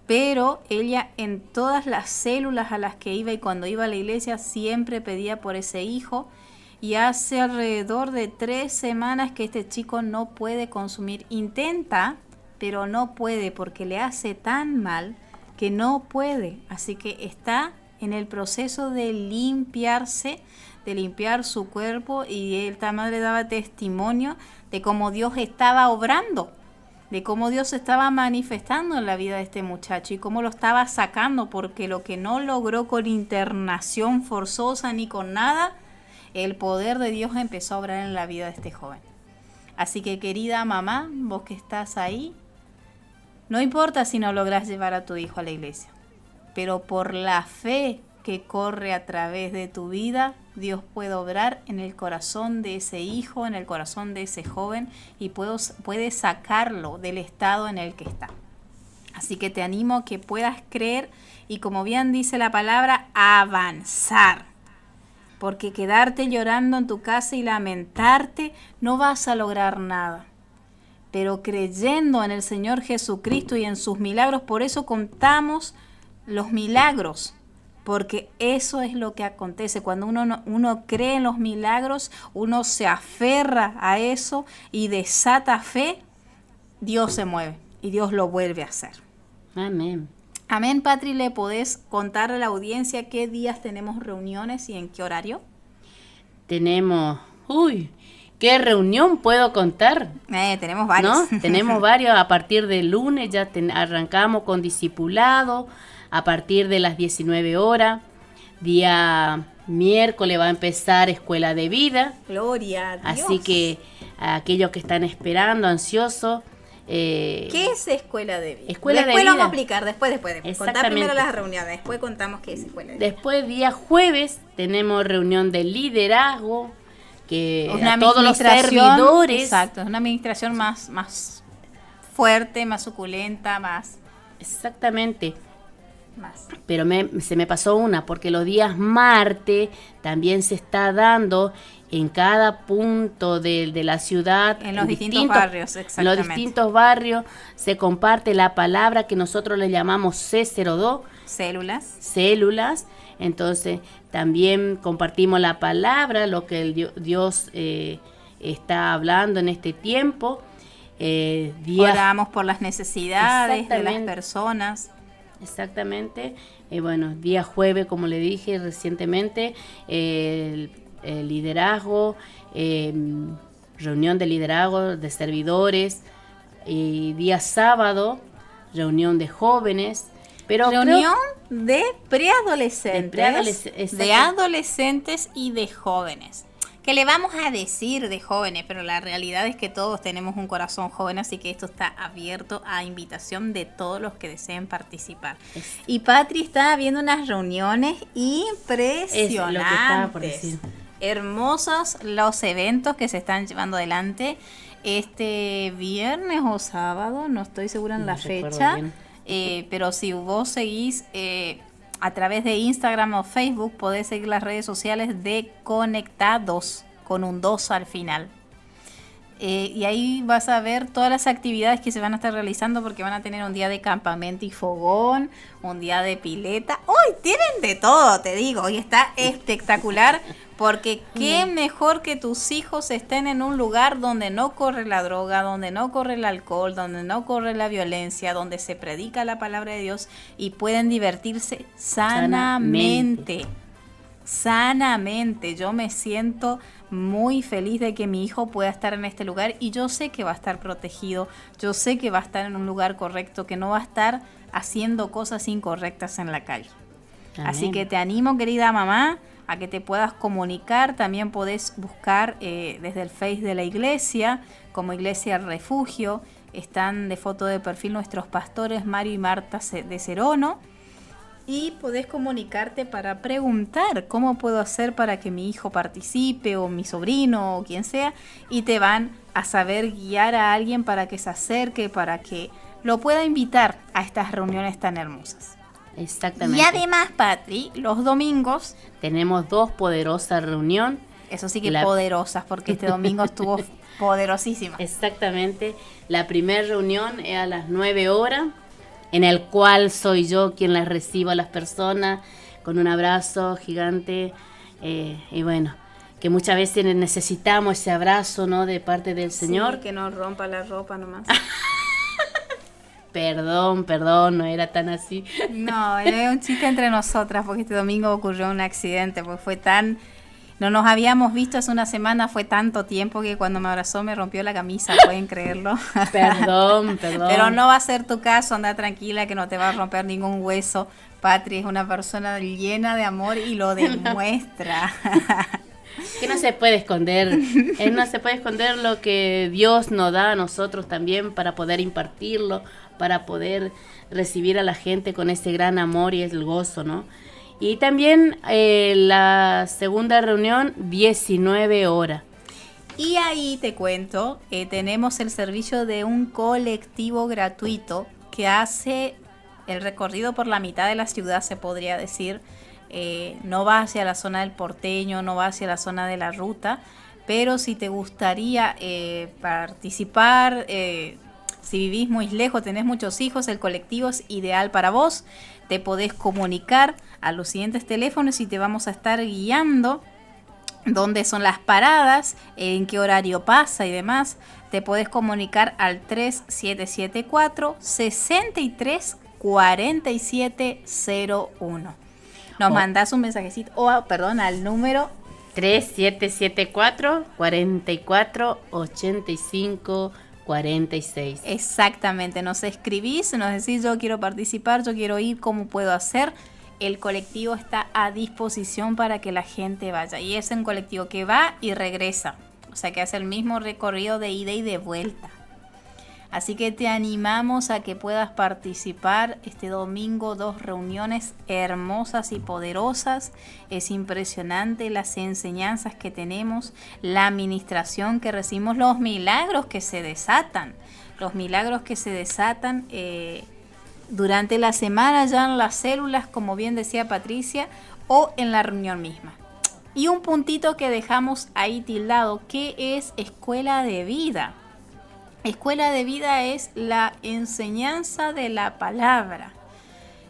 Pero ella en todas las células a las que iba y cuando iba a la iglesia siempre pedía por ese hijo. Y hace alrededor de 3 semanas que este chico no puede consumir. Intenta, pero no puede porque le hace tan mal que no puede. Así que está en el proceso de limpiarse, de limpiar su cuerpo. Y esta madre daba testimonio de cómo Dios estaba obrando, de cómo Dios estaba manifestando en la vida de este muchacho y cómo lo estaba sacando, porque lo que no logró con internación forzosa ni con nada, el poder de Dios empezó a obrar en la vida de este joven. Así que, querida mamá, vos que estás ahí, no importa si no lográs llevar a tu hijo a la iglesia, pero por la fe que corre a través de tu vida, Dios puede obrar en el corazón de ese hijo, en el corazón de ese joven, y puede sacarlo del estado en el que está. Así que te animo a que puedas creer y, como bien dice la palabra, avanzar. Porque quedarte llorando en tu casa y lamentarte, no vas a lograr nada. Pero creyendo en el Señor Jesucristo y en sus milagros, por eso contamos los milagros. Porque eso es lo que acontece. Cuando uno cree en los milagros, uno se aferra a eso y desata fe, Dios se mueve y Dios lo vuelve a hacer. Amén. Amén, Patri. ¿Le podés contar a la audiencia qué días tenemos reuniones y en qué horario? Tenemos... ¿qué reunión puedo contar? Tenemos varios. ¿No? Tenemos varios. A partir del lunes ya arrancamos con discipulado, a partir de las 19 horas. Día miércoles va a empezar Escuela de Vida. Gloria a Dios. Así que a aquellos que están esperando, ansiosos. ¿Qué es Escuela de Vida? Después lo vamos a aplicar, después. Contar primero las reuniones, después contamos qué es Escuela de Vida. Después, día jueves, tenemos reunión de liderazgo, que una a todos los servidores. Exacto, es una administración más fuerte, más suculenta, más... Exactamente. Más. Pero se me pasó una, porque los días martes también se está dando en cada punto de la ciudad. En los distintos barrios, exactamente. En los distintos barrios se comparte la palabra que nosotros le llamamos C02. Células. Entonces también compartimos la palabra, lo que Dios está hablando en este tiempo. Oramos por las necesidades de las personas. Exactamente. Bueno, día jueves, como le dije recientemente, el liderazgo, reunión de liderazgo de servidores, y día sábado, reunión de jóvenes. Pero reunión de preadolescentes, de adolescentes y de jóvenes. ¿Qué le vamos a decir de jóvenes? Pero la realidad es que todos tenemos un corazón joven, así que esto está abierto a invitación de todos los que deseen participar. Y Patri está viendo unas reuniones impresionantes. Es lo que estaba por decir. Hermosos los eventos que se están llevando adelante este viernes o sábado, no estoy segura en la fecha. Pero si vos seguís a través de Instagram o Facebook, podés seguir las redes sociales de Conectados, con un 2 al final. Y ahí vas a ver todas las actividades que se van a estar realizando, porque van a tener un día de campamento y fogón, un día de pileta. ¡Uy! Tienen de todo, te digo, y está espectacular, porque qué mejor que tus hijos estén en un lugar donde no corre la droga, donde no corre el alcohol, donde no corre la violencia, donde se predica la palabra de Dios y pueden divertirse sanamente. Yo me siento muy feliz de que mi hijo pueda estar en este lugar, y yo sé que va a estar protegido, yo sé que va a estar en un lugar correcto, que no va a estar haciendo cosas incorrectas en la calle. Amén. Así que te animo, querida mamá, a que te puedas comunicar. También podés buscar desde el Face de la iglesia, como Iglesia Refugio. Están de foto de perfil nuestros pastores Mario y Marta de Cerono. Y podés comunicarte para preguntar cómo puedo hacer para que mi hijo participe, o mi sobrino, o quien sea, y te van a saber guiar a alguien para que se acerque, para que lo pueda invitar a estas reuniones tan hermosas. Exactamente. Y además, Patri, los domingos tenemos 2 poderosas reuniones. Eso sí que poderosas, porque este domingo estuvo poderosísima. Exactamente. La primera reunión es a las 9 horas. En el cual soy yo quien las recibo a las personas con un abrazo gigante, y bueno, que muchas veces necesitamos ese abrazo, ¿no?, de parte del Señor. Sí, que nos rompa la ropa nomás. Perdón, no era tan así. No, era un chiste entre nosotras, porque este domingo ocurrió un accidente, porque fue tan... No nos habíamos visto hace una semana, fue tanto tiempo que cuando me abrazó me rompió la camisa, pueden creerlo. Perdón. Pero no va a ser tu caso, anda tranquila que no te va a romper ningún hueso. Patri es una persona llena de amor y lo demuestra. Que no se puede esconder, no se puede esconder lo que Dios nos da a nosotros también para poder impartirlo, para poder recibir a la gente con ese gran amor y el gozo, ¿no? Y también la segunda reunión, 19 horas. Y ahí te cuento, tenemos el servicio de un colectivo gratuito que hace el recorrido por la mitad de la ciudad, se podría decir. No va hacia la zona del Porteño, no va hacia la zona de la ruta, pero si te gustaría participar, si vivís muy lejos, tenés muchos hijos, el colectivo es ideal para vos. Te podés comunicar a los siguientes teléfonos y te vamos a estar guiando dónde son las paradas, en qué horario pasa y demás. Te podés comunicar al 3774-634701. Nos mandás un mensajecito, al número 3774-448546. Exactamente, nos escribís, nos decís yo quiero participar, yo quiero ir, cómo puedo hacer, el colectivo está a disposición para que la gente vaya. Y es un colectivo que va y regresa. O sea que hace el mismo recorrido de ida y de vuelta. Así que te animamos a que puedas participar este domingo, 2 reuniones hermosas y poderosas. Es impresionante las enseñanzas que tenemos, la administración que recibimos, los milagros que se desatan. Los milagros que se desatan durante la semana ya en las células, como bien decía Patricia, o en la reunión misma. Y un puntito que dejamos ahí tildado, ¿qué es escuela de vida? Escuela de vida es la enseñanza de la palabra.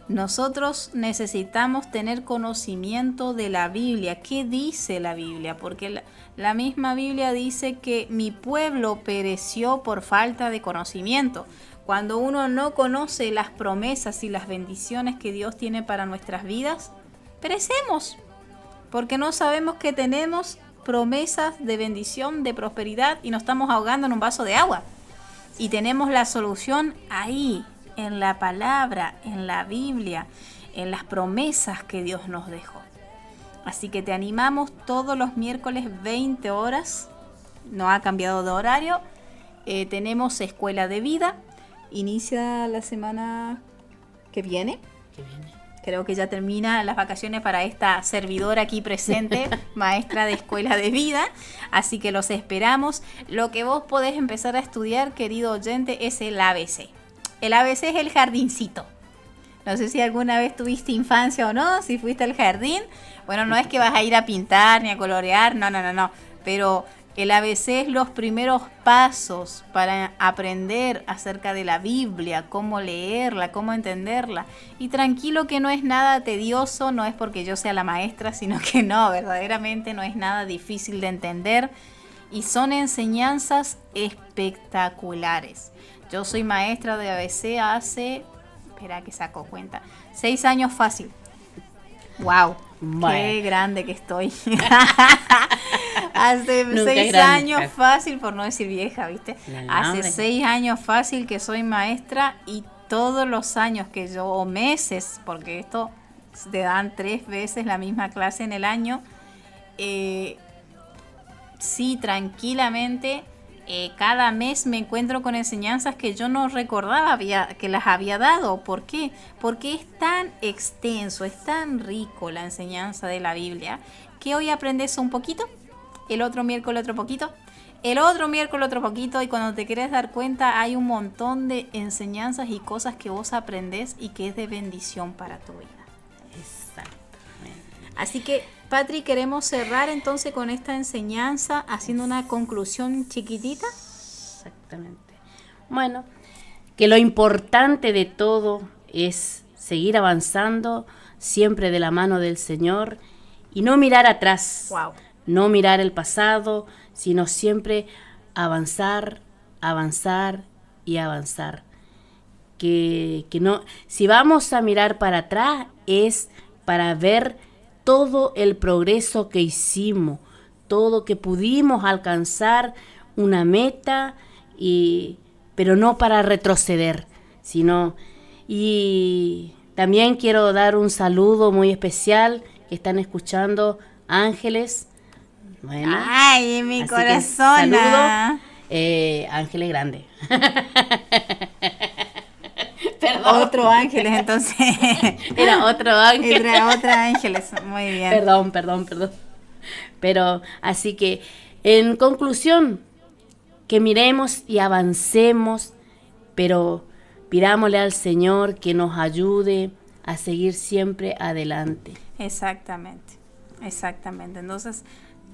Nosotros necesitamos tener conocimiento de la Biblia. ¿Qué dice la Biblia? Porque la misma Biblia dice que mi pueblo pereció por falta de conocimiento. Cuando uno no conoce las promesas y las bendiciones que Dios tiene para nuestras vidas, perecemos. Porque no sabemos que tenemos promesas de bendición, de prosperidad y nos estamos ahogando en un vaso de agua. Y tenemos la solución ahí, en la palabra, en la Biblia, en las promesas que Dios nos dejó. Así que te animamos todos los miércoles 20 horas, no ha cambiado de horario. Tenemos Escuela de Vida, inicia la semana que viene. Creo que ya termina las vacaciones para esta servidora aquí presente, maestra de Escuela de Vida. Así que los esperamos. Lo que vos podés empezar a estudiar, querido oyente, es el ABC. El ABC es el jardincito. No sé si alguna vez tuviste infancia o no, si fuiste al jardín. Bueno, no es que vas a ir a pintar ni a colorear, no. Pero el ABC es los primeros pasos para aprender acerca de la Biblia, cómo leerla, cómo entenderla. Y tranquilo que no es nada tedioso, no es porque yo sea la maestra, sino que no, verdaderamente no es nada difícil de entender. Y son enseñanzas espectaculares. Yo soy maestra de ABC hace, espera que saco cuenta, 6 años fácil. ¡Wow! Bueno. ¡Qué grande que estoy! Hace 6 años fácil, por no decir vieja, ¿viste? Hace 6 años fácil que soy maestra y todos los años que yo, o meses, porque esto te dan 3 veces la misma clase en el año, sí, tranquilamente, cada mes me encuentro con enseñanzas que yo no recordaba que las había dado. ¿Por qué? Porque es tan extenso, es tan rico la enseñanza de la Biblia, que hoy aprendes un poquito, el otro miércoles otro poquito, el otro miércoles otro poquito, y cuando te quieres dar cuenta hay un montón de enseñanzas y cosas que vos aprendés y que es de bendición para tu vida. Exactamente. Así que, Patri, queremos cerrar entonces con esta enseñanza haciendo una conclusión chiquitita. Exactamente. Bueno, que lo importante de todo es seguir avanzando siempre de la mano del Señor y no mirar atrás. Wow. No mirar el pasado, sino siempre avanzar, avanzar y avanzar. Que no, si vamos a mirar para atrás es para ver todo el progreso que hicimos, todo que pudimos alcanzar una meta, pero no para retroceder, sino. Y también quiero dar un saludo muy especial que están escuchando ángeles. Bueno, ay, mi corazón. Saludo, Ángeles Grande. Perdón. Otro Ángeles, entonces. Era otro Ángel. Era otra Ángeles, muy bien. Perdón. Pero, así que, en conclusión, que miremos y avancemos, pero pidámosle al Señor que nos ayude a seguir siempre adelante. Exactamente. Entonces,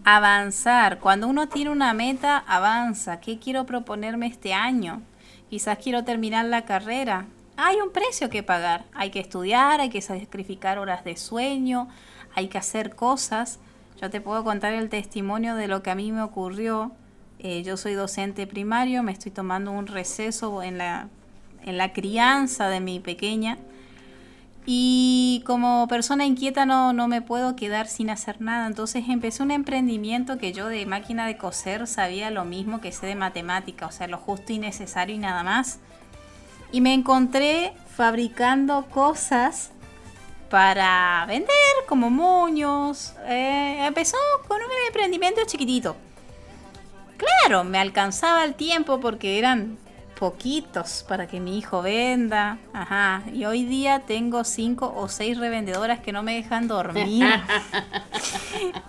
avanzar. Cuando uno tiene una meta, avanza. ¿Qué quiero proponerme este año? Quizás quiero terminar la carrera. Hay un precio que pagar. Hay que estudiar, hay que sacrificar horas de sueño, hay que hacer cosas. Yo te puedo contar el testimonio de lo que a mí me ocurrió. Yo soy docente primario, me estoy tomando un receso en la crianza de mi pequeña. Y como persona inquieta no me puedo quedar sin hacer nada. Entonces empecé un emprendimiento que yo de máquina de coser sabía lo mismo que sé de matemática, o sea, lo justo y necesario y nada más. Y me encontré fabricando cosas para vender como moños. Empezó con un emprendimiento chiquitito. Claro, me alcanzaba el tiempo porque eran poquitos para que mi hijo venda. Ajá. Y hoy día tengo 5 o 6 revendedoras que no me dejan dormir.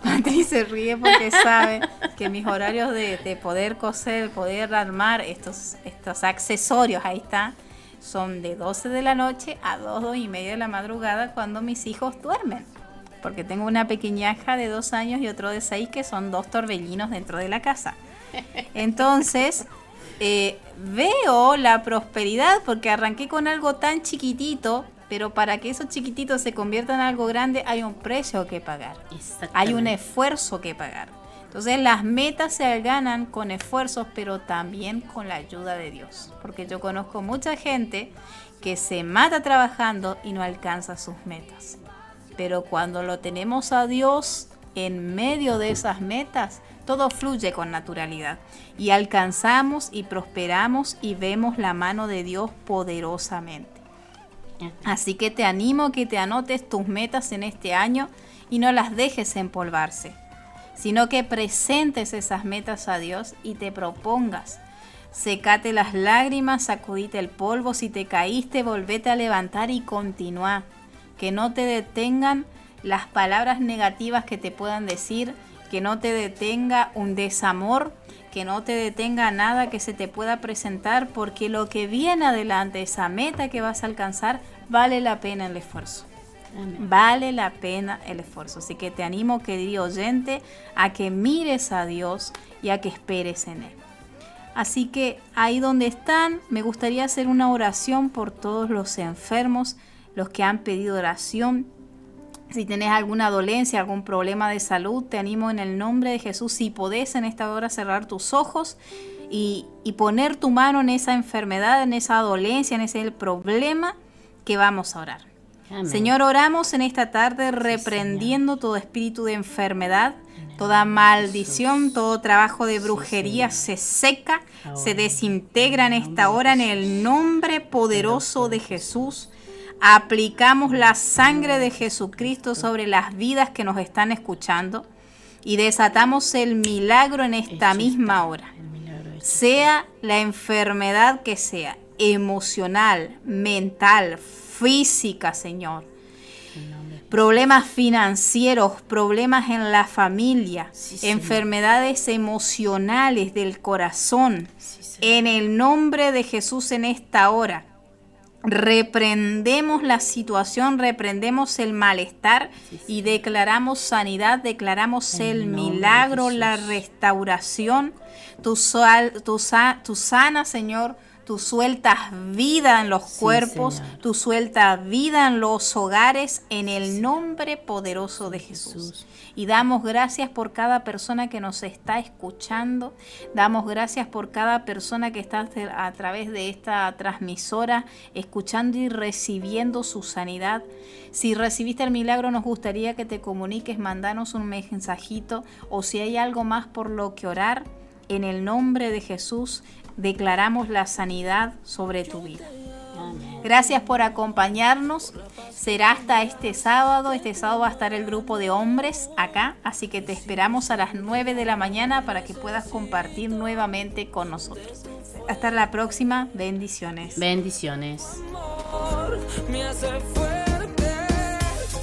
Patri se ríe porque sabe que mis horarios de poder coser, poder armar estos accesorios, ahí está, son de 12 de la noche a 2 y media de la madrugada cuando mis hijos duermen. Porque tengo una pequeñaja de 2 años y otro de 6 que son 2 torbellinos dentro de la casa. Entonces, veo la prosperidad porque arranqué con algo tan chiquitito, pero para que esos chiquititos se conviertan en algo grande hay un precio que pagar. Hay un esfuerzo que pagar. Entonces las metas se ganan con esfuerzos, pero también con la ayuda de Dios. Porque yo conozco mucha gente que se mata trabajando y no alcanza sus metas. Pero cuando lo tenemos a Dios en medio de esas metas, todo fluye con naturalidad. Y alcanzamos y prosperamos y vemos la mano de Dios poderosamente. Así que te animo a que te anotes tus metas en este año y no las dejes empolvarse, sino que presentes esas metas a Dios y te propongas. Secate las lágrimas, sacudite el polvo, si te caíste, volvete a levantar y continúa. Que no te detengan las palabras negativas que te puedan decir, que no te detenga un desamor, que no te detenga nada que se te pueda presentar, porque lo que viene adelante, esa meta que vas a alcanzar, vale la pena el esfuerzo. Amén. Vale la pena el esfuerzo. Así que te animo, querido oyente, a que mires a Dios y a que esperes en Él. Así que ahí donde están, me gustaría hacer una oración por todos los enfermos, los que han pedido oración. Si tenés alguna dolencia, algún problema de salud, te animo en el nombre de Jesús, si podés en esta hora cerrar tus ojos y poner tu mano en esa enfermedad, en esa dolencia, en ese problema que vamos a orar. Amén. Señor, oramos en esta tarde reprendiendo todo espíritu de enfermedad, toda maldición, todo trabajo de brujería se seca, se desintegra en esta hora en el nombre poderoso de Jesús. Aplicamos la sangre de Jesucristo sobre las vidas que nos están escuchando y desatamos el milagro en esta misma hora. Sea la enfermedad que sea, emocional, mental, física, Señor. Problemas financieros, problemas en la familia, enfermedades emocionales del corazón. En el nombre de Jesús en esta hora. Reprendemos la situación, reprendemos el malestar y declaramos sanidad, declaramos el milagro, la restauración. Tú sanas, Señor, tú sueltas vida en los cuerpos, tú sueltas vida en los hogares en el nombre poderoso de Jesús. Y damos gracias por cada persona que nos está escuchando. Damos gracias por cada persona que está a través de esta transmisora escuchando y recibiendo su sanidad. Si recibiste el milagro, nos gustaría que te comuniques, mandanos un mensajito, o si hay algo más por lo que orar, en el nombre de Jesús declaramos la sanidad sobre tu vida. Gracias por acompañarnos. Será hasta este sábado. Este sábado va a estar el grupo de hombres acá, así que te esperamos a las 9 de la mañana para que puedas compartir nuevamente con nosotros. Hasta la próxima. Bendiciones. Bendiciones. Me hace fuerte,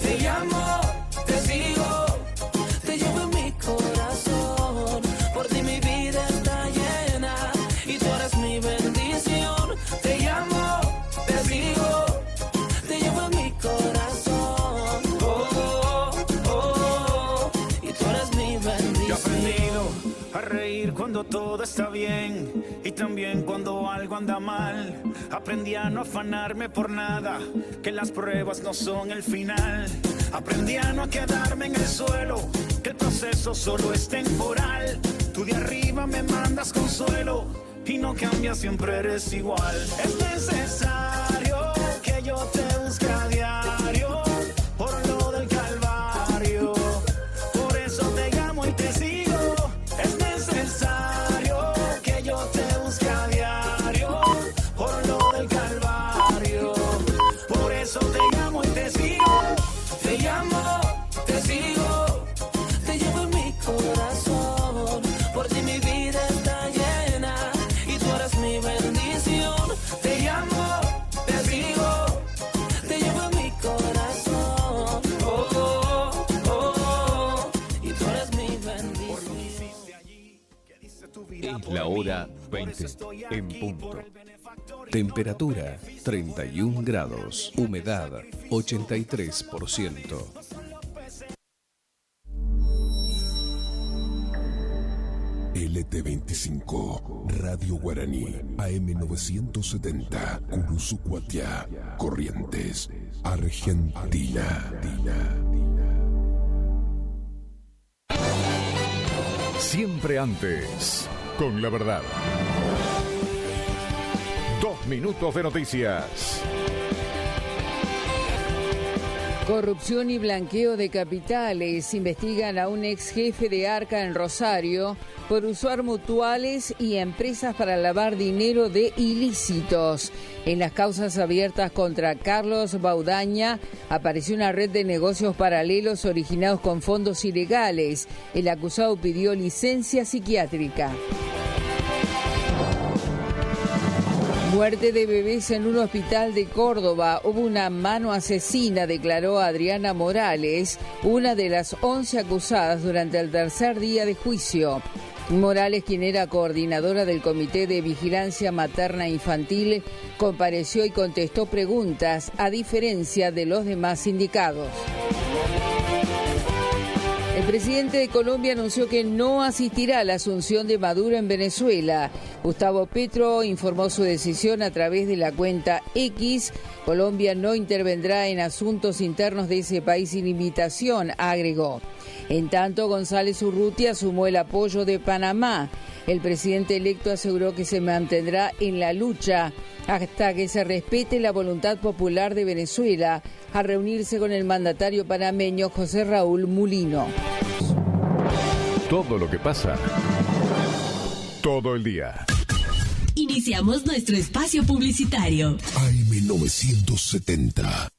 te llamo, te sigo, te llevo en mi corazón. Por ti mi vida está llena y tú eres mi bendición. Te llamo, te sigo, te llevo en mi corazón. Y tú eres mi bendición. Yo he aprendido a reír cuando todo está bien y también cuando algo anda mal. Aprendí a no afanarme por nada, que las pruebas no son el final. Aprendí a no quedarme en el suelo, que el proceso solo es temporal. Tú de arriba me mandas consuelo y no cambias, siempre eres igual. Es necesario que yo te busque a diario por lo del Calvario. Por eso te llamo y te sigo. Es necesario que yo te busque a diario por lo del Calvario. Por eso te llamo y te sigo. bendición. Te llamo, te digo, te llevo en mi corazón. Oh, oh, oh, oh, y tú eres mi bendición. Es la hora 20 en punto. Temperatura 31 grados. Humedad 83%. LT25, Radio Guaraní, AM970, Curuzucuatiá, Corrientes, Argentina. Siempre antes, con la verdad. 2 minutos de noticias. Corrupción y blanqueo de capitales. Investigan a un ex jefe de Arca en Rosario por usar mutuales y empresas para lavar dinero de ilícitos. En las causas abiertas contra Carlos Baudaña apareció una red de negocios paralelos originados con fondos ilegales. El acusado pidió licencia psiquiátrica. Muerte de bebés en un hospital de Córdoba. Hubo una mano asesina, declaró Adriana Morales, una de las 11 acusadas durante el tercer día de juicio. Morales, quien era coordinadora del Comité de Vigilancia Materna Infantil, compareció y contestó preguntas, a diferencia de los demás indicados. El presidente de Colombia anunció que no asistirá a la asunción de Maduro en Venezuela. Gustavo Petro informó su decisión a través de la cuenta X. Colombia no intervendrá en asuntos internos de ese país sin invitación, agregó. En tanto, González Urrutia sumó el apoyo de Panamá. El presidente electo aseguró que se mantendrá en la lucha hasta que se respete la voluntad popular de Venezuela a reunirse con el mandatario panameño José Raúl Mulino. Todo lo que pasa, todo el día. Iniciamos nuestro espacio publicitario. AM970.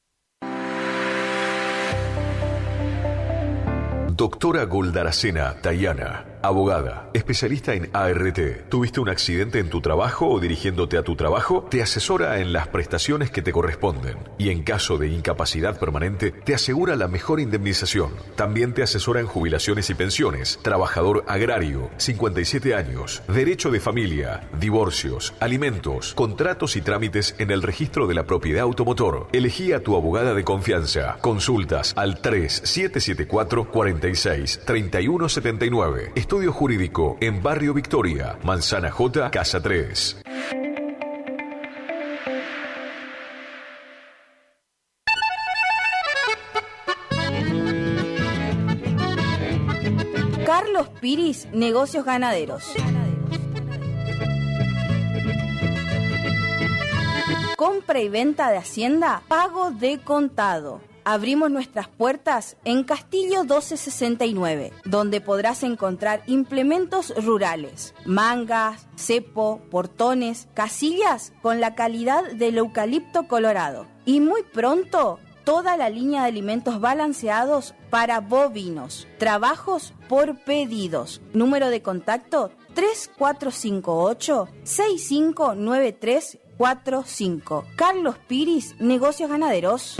Doctora Goldaracena Tayana, abogada, especialista en ART. ¿Tuviste un accidente en tu trabajo o dirigiéndote a tu trabajo? Te asesora en las prestaciones que te corresponden y en caso de incapacidad permanente te asegura la mejor indemnización. También te asesora en jubilaciones y pensiones, trabajador agrario, 57 años, derecho de familia, divorcios, alimentos, contratos y trámites en el registro de la propiedad automotor. Elegí a tu abogada de confianza. Consultas al 3774 46 3179. Estudio Jurídico en Barrio Victoria, Manzana J, Casa 3. Carlos Piris, Negocios Ganaderos. Compra y venta de hacienda, pago de contado. Abrimos nuestras puertas en Castillo 1269, donde podrás encontrar implementos rurales, mangas, cepo, portones, casillas con la calidad del eucalipto colorado. Y muy pronto, toda la línea de alimentos balanceados para bovinos. Trabajos por pedidos. Número de contacto 3458-659345. Carlos Piris, Negocios Ganaderos.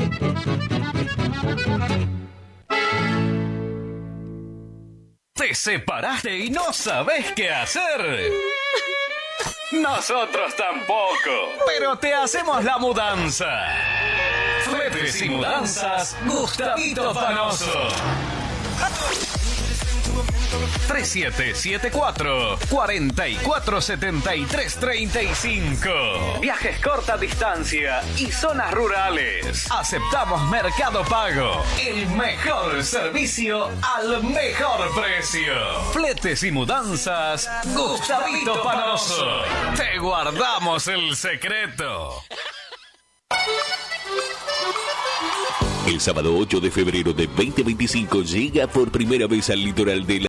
¿Te separaste y no sabes qué hacer? Nosotros tampoco, pero te hacemos la mudanza. Fletes y mudanzas, Gustavito Fanoso. 3774-447335. Viajes corta distancia y zonas rurales. Aceptamos Mercado Pago. El mejor servicio al mejor precio. Fletes y mudanzas, Gustavito Panoso. Te guardamos el secreto. El sábado 8 de febrero de 2025 llega por primera vez al litoral de la